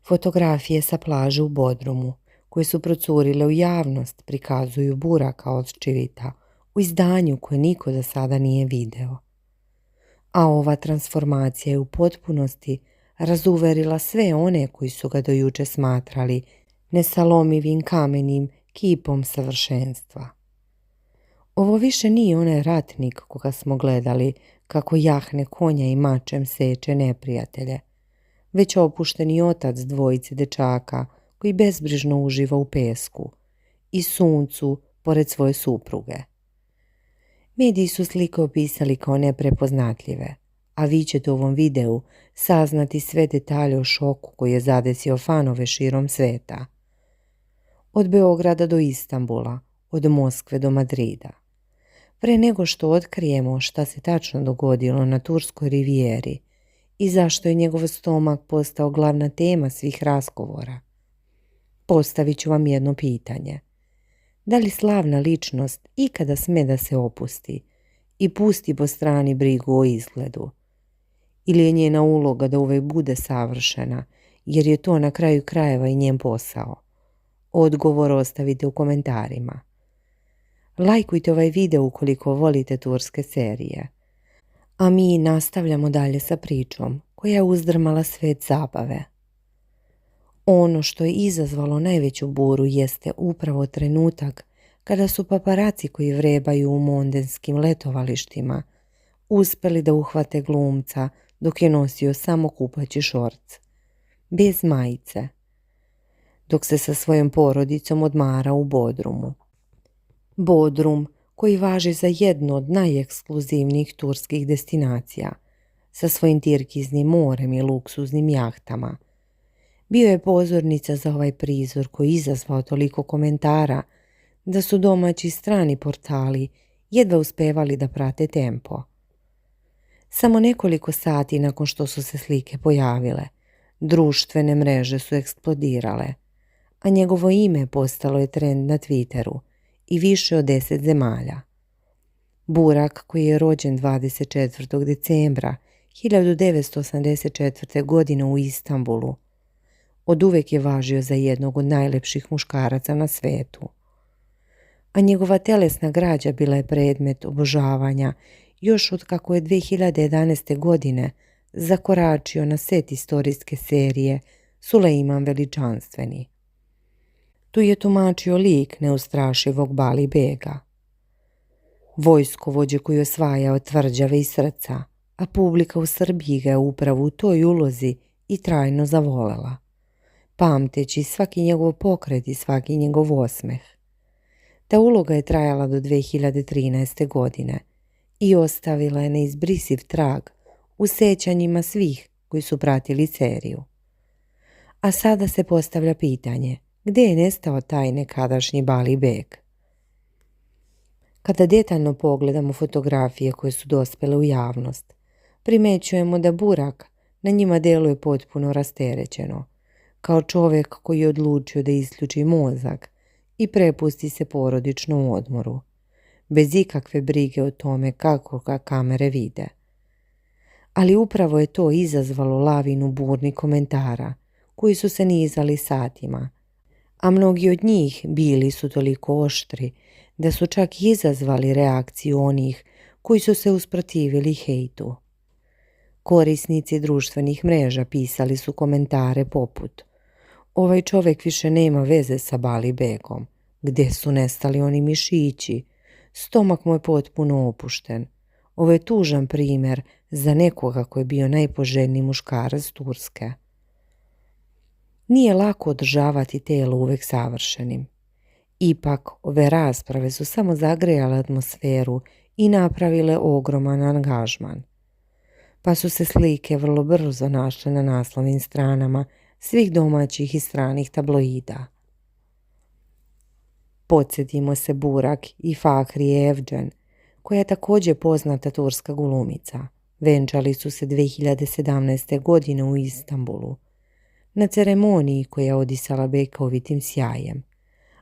Fotografije sa plaže u Bodrumu, koje su procurile u javnost, prikazuju Buraka od Čivita u izdanju koje niko do sada nije video. A ova transformacija je u potpunosti razuverila sve one koji su ga do juče smatrali nesalomivim kamenim kipom savršenstva. Ovo više nije onaj ratnik koga smo gledali kako jahne konja i mačem seče neprijatelje, već opušteni otac dvojice dečaka koji bezbrižno uživa u pesku i suncu pored svoje supruge. Mediji su slike opisali kao neprepoznatljive, a vi ćete u ovom videu saznati sve detalje o šoku koji je zadesio fanove širom sveta. Od Beograda do Istanbula, od Moskve do Madrida. Pre nego što otkrijemo šta se tačno dogodilo na Turskoj rivijeri i zašto je njegov stomak postao glavna tema svih razgovora, postavit ću vam jedno pitanje. Da li slavna ličnost ikada sme da se opusti i pusti po strani brigu o izgledu? Ili je njena uloga da uvek bude savršena, jer je to na kraju krajeva i njen posao? Odgovor ostavite u komentarima. Lajkujte ovaj video ukoliko volite turske serije. A mi nastavljamo dalje sa pričom koja je uzdrmala svet zabave. Ono što je izazvalo najveću buru jeste upravo trenutak kada su paparaci koji vrebaju u mondenskim letovalištima uspeli da uhvate glumca dok je nosio samo kupaći šorc, bez majice, dok se sa svojom porodicom odmara u Bodrumu. Bodrum, koji važi za jednu od najekskluzivnijih turskih destinacija, sa svojim tirkiznim morem i luksuznim jahtama, bio je pozornica za ovaj prizor koji je izazvao toliko komentara da su domaći i strani portali jedva uspevali da prate tempo. Samo nekoliko sati nakon što su se slike pojavile, društvene mreže su eksplodirale, a njegovo ime postalo je trend na Twitteru i više od 10 zemalja. Burak, koji je rođen 24. decembra 1984. godine u Istanbulu, oduvek je važio za jednog od najlepših muškaraca na svetu. A njegova telesna građa bila je predmet obožavanja još od kako je 2011. godine zakoračio na set istorijske serije Sulejman Veličanstveni. Tu je tumačio lik neustrašivog Bali Bega, vojskovođe koji je osvajao tvrđave i srca, a publika u Srbiji ga je upravo u toj ulozi i trajno zavolela, pamteći svaki njegov pokret i svaki njegov osmeh. Ta uloga je trajala do 2013. godine i ostavila je neizbrisiv trag u sećanjima svih koji su pratili seriju. A sada se postavlja pitanje, gdje je nestao taj nekadašnji Bali Beg? Kada detaljno pogledamo fotografije koje su dospele u javnost, primećujemo da Burak na njima deluje potpuno rasterećeno, kao čovjek koji je odlučio da isključi mozak i prepusti se porodičnom odmoru, bez ikakve brige o tome kako ga kamere vide. Ali upravo je to izazvalo lavinu burnih komentara koji su se nizali satima, a mnogi od njih bili su toliko oštri da su čak izazvali reakciju onih koji su se usprotivili hejtu. Korisnici društvenih mreža pisali su komentare poput: ovaj čovjek više nema veze sa Bali Begom, gdje su nestali oni mišići, stomak mu je potpuno opušten. Ovo je tužan primjer za nekoga koji je bio najpoželjniji muškarac Turske. Nije lako održavati telo uvek savršenim. Ipak, ove rasprave su samo zagrejale atmosferu i napravile ogroman angažman. Pa su se slike vrlo brzo našle na naslovnim stranama svih domaćih i stranih tabloida. Podsjetimo se Burak i Fahriye Evcen, koja je također poznata turska glumica. Venčali su se 2017. godine u Istanbulu, na ceremoniji koja je odisala bekovitim sjajem,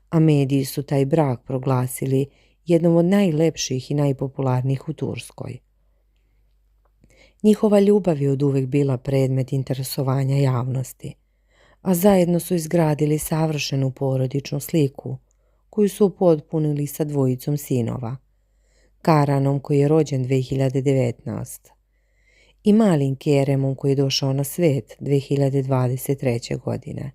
a mediji su taj brak proglasili jednom od najlepših i najpopularnijih u Turskoj. Njihova ljubav je oduvek bila predmet interesovanja javnosti, a zajedno su izgradili savršenu porodičnu sliku koju su upotpunili sa dvojicom sinova, Karanom koji je rođen 2019. i malim Keremom koji je došao na svet 2023. godine.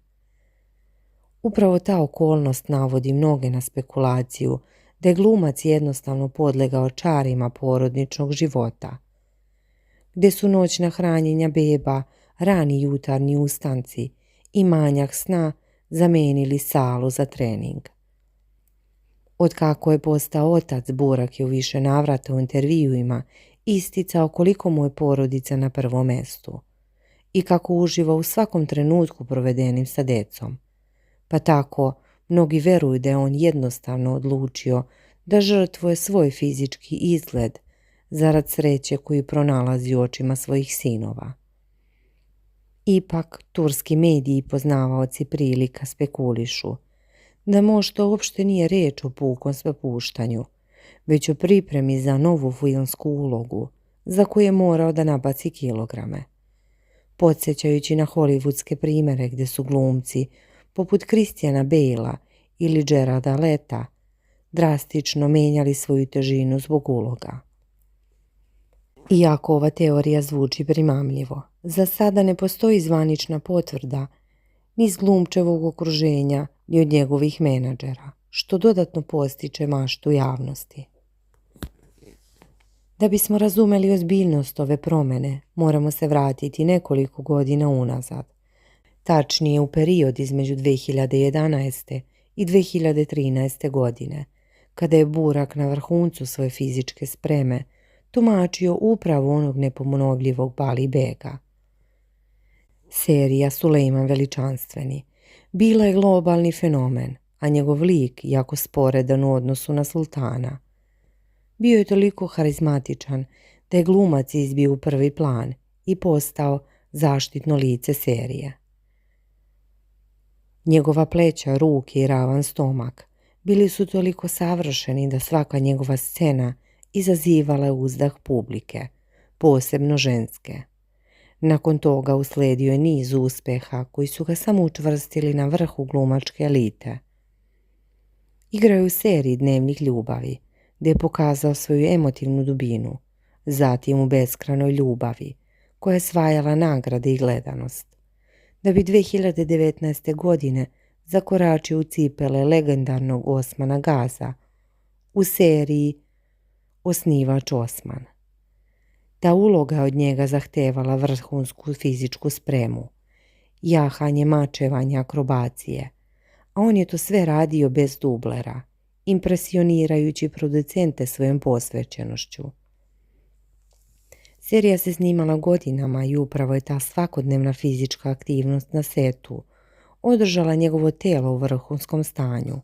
Upravo ta okolnost navodi mnoge na spekulaciju da je glumac jednostavno podlegao čarima porodičnog života, gdje su noćna hranjenja beba, rani jutarnji ustanci i manjak sna zamenili salu za trening. Otkako je postao otac, Burak je u više navrata u intervjuima isticao koliko mu je porodica na prvom mestu i kako uživa u svakom trenutku provedenim sa decom. Pa tako, mnogi veruju da je on jednostavno odlučio da žrtvuje svoj fizički izgled zarad sreće koju pronalazi u očima svojih sinova. Ipak, turski mediji i poznavaoci prilika spekulišu da možda uopšte nije reč o pukom svepuštanju, već o pripremi za novu filmsku ulogu za koju je morao da nabaci kilograme. Podsjećajući na hollywoodske primere gdje su glumci poput Christiana Bale'a ili Gerarda Leta drastično menjali svoju težinu zbog uloga. Iako ova teorija zvuči primamljivo, za sada ne postoji zvanična potvrda ni iz glumčevog okruženja ni od njegovih menadžera, što dodatno postiče maštu javnosti. Da bismo razumeli ozbiljnost ove promjene, moramo se vratiti nekoliko godina unazad, tačnije u period između 2011. i 2013. godine, kada je Burak na vrhuncu svoje fizičke spreme tumačio upravo onog neponovljivog Bali Bega. Serija Sulejman Veličanstveni bila je globalni fenomen, a njegov lik, jako sporedan u odnosu na sultana, bio je toliko harizmatičan da je glumac izbio u prvi plan i postao zaštitno lice serije. Njegova pleća, ruke i ravan stomak bili su toliko savršeni da svaka njegova scena izazivala je uzdah publike, posebno ženske. Nakon toga usledio je niz uspeha koji su ga samo učvrstili na vrhu glumačke elite. Igrao je u seriji Dnevnik ljubavi, gdje je pokazao svoju emotivnu dubinu, zatim u Beskranoj ljubavi, koja je svajala nagrade i gledanost, da bi 2019. godine zakoračio u cipele legendarnog Osmana Gaza u seriji Osnivač Osman. Ta uloga od njega zahtevala vrhunsku fizičku spremu, jahanje, mačevanje, akrobacije, a on je to sve radio bez dublera, impresionirajući producente svojom posvećenošću. Serija se snimala godinama i upravo je ta svakodnevna fizička aktivnost na setu održala njegovo telo u vrhunskom stanju.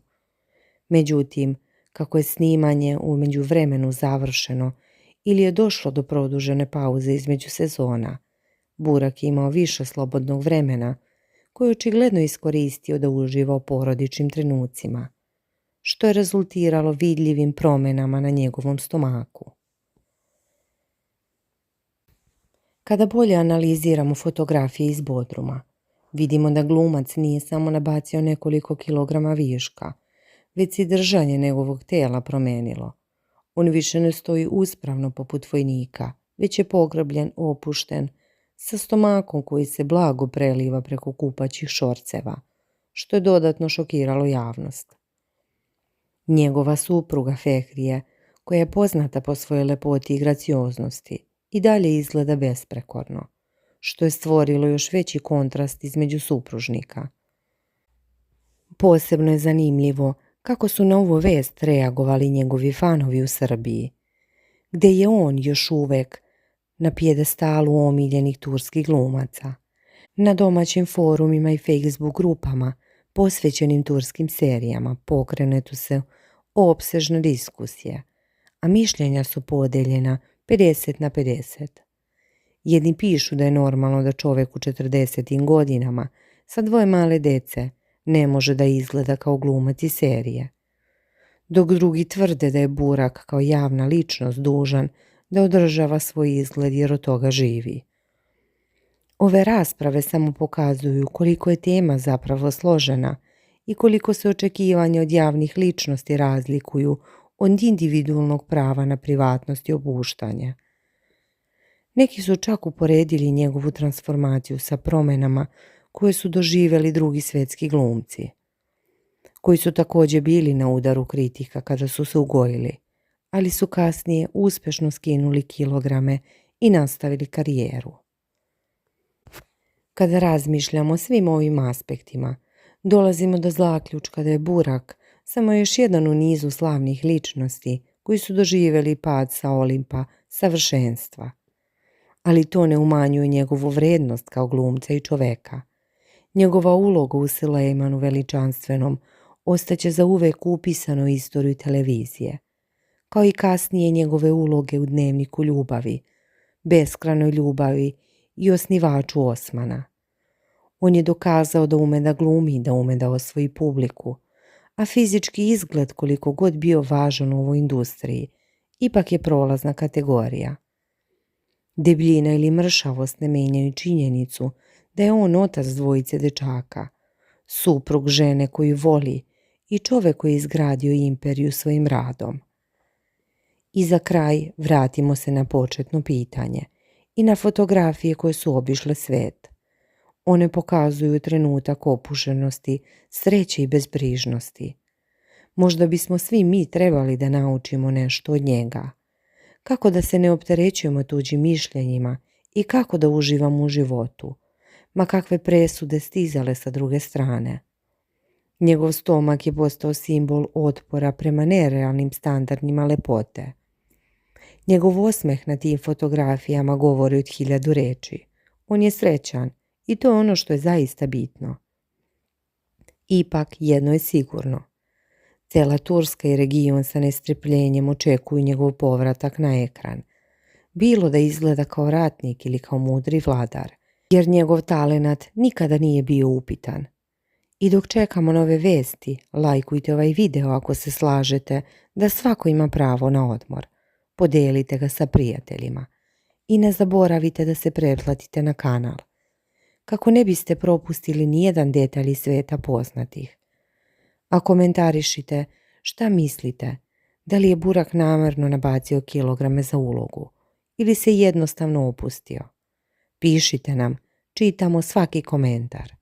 Međutim, kako je snimanje u međuvremenu završeno ili je došlo do produžene pauze između sezona, Burak je imao više slobodnog vremena koje je očigledno iskoristio da uživa u porodičnim trenucima, što je rezultiralo vidljivim promjenama na njegovom stomaku. Kada bolje analiziramo fotografije iz Bodruma, vidimo da glumac nije samo nabacio nekoliko kilograma viška, već i držanje njegovog tela promenilo. On više ne stoji uspravno poput vojnika, već je pogrbljen, opušten, sa stomakom koji se blago preliva preko kupaćih šorceva, što je dodatno šokiralo javnost. Njegova supruga Fehrije, koja je poznata po svojoj lepoti i gracioznosti, i dalje izgleda besprekorno, što je stvorilo još veći kontrast između supružnika. Posebno je zanimljivo kako su na ovu vest reagovali njegovi fanovi u Srbiji, gdje je on još uvek na pijedestalu omiljenih turskih glumaca. Na domaćim forumima i Facebook grupama posvećenim turskim serijama pokrenutu se opsežne diskusije, a mišljenja su podeljena 50:50. Jedni pišu da je normalno da čovjek u 40. godinama sa dvoje male dece ne može da izgleda kao glumac iz serije, dok drugi tvrde da je Burak kao javna ličnost dužan da održava svoj izgled jer od toga živi. Ove rasprave samo pokazuju koliko je tema zapravo složena i koliko se očekivanja od javnih ličnosti razlikuju od individualnog prava na privatnost i opuštanje. Neki su čak uporedili njegovu transformaciju sa promjenama koje su doživjeli drugi svjetski glumci, koji su također bili na udaru kritika kada su se ugojili, ali su kasnije uspješno skinuli kilograme i nastavili karijeru. Kada razmišljamo o svim ovim aspektima, dolazimo do zaključka da je Burak samo još jedan u nizu slavnih ličnosti koji su doživjeli pad sa Olimpa savršenstva. Ali to ne umanjuje njegovu vrednost kao glumca i čoveka. Njegova uloga u Sulejmanu Veličanstvenom ostaće za uvek upisano istoriju televizije, kao i kasnije njegove uloge u Dnevniku ljubavi, Beskranoj ljubavi i Osnivaču Osmana. On je dokazao da ume da glumi, da ume da osvoji publiku, a fizički izgled, koliko god bio važan u ovoj industriji, ipak je prolazna kategorija. Debljina ili mršavost ne menjaju činjenicu da je on otac dvojice dečaka, suprug žene koju voli i čovjek koji je izgradio imperiju svojim radom. I za kraj vratimo se na početno pitanje i na fotografije koje su obišle svet. One pokazuju trenutak opušenosti, sreće i bezbrižnosti. Možda bismo svi mi trebali da naučimo nešto od njega. Kako da se ne opterećujemo tuđim mišljenjima i kako da uživamo u životu, ma kakve presude stizale sa druge strane. Njegov stomak je postao simbol otpora prema nerealnim standardima lepote. Njegov osmeh na tim fotografijama govori od 1000 reči. On je srećan i to je ono što je zaista bitno. Ipak jedno je sigurno. Cela Turska i region sa nestrpljenjem očekuju njegov povratak na ekran, bilo da izgleda kao ratnik ili kao mudri vladar, jer njegov talenat nikada nije bio upitan. I dok čekamo nove vesti, lajkujte ovaj video ako se slažete da svako ima pravo na odmor. Podelite ga sa prijateljima i ne zaboravite da se pretplatite na kanal, kako ne biste propustili nijedan detalj iz sveta poznatih. A komentarišite šta mislite, da li je Burak namjerno nabacio kilograme za ulogu ili se jednostavno opustio. Pišite nam, čitamo svaki komentar.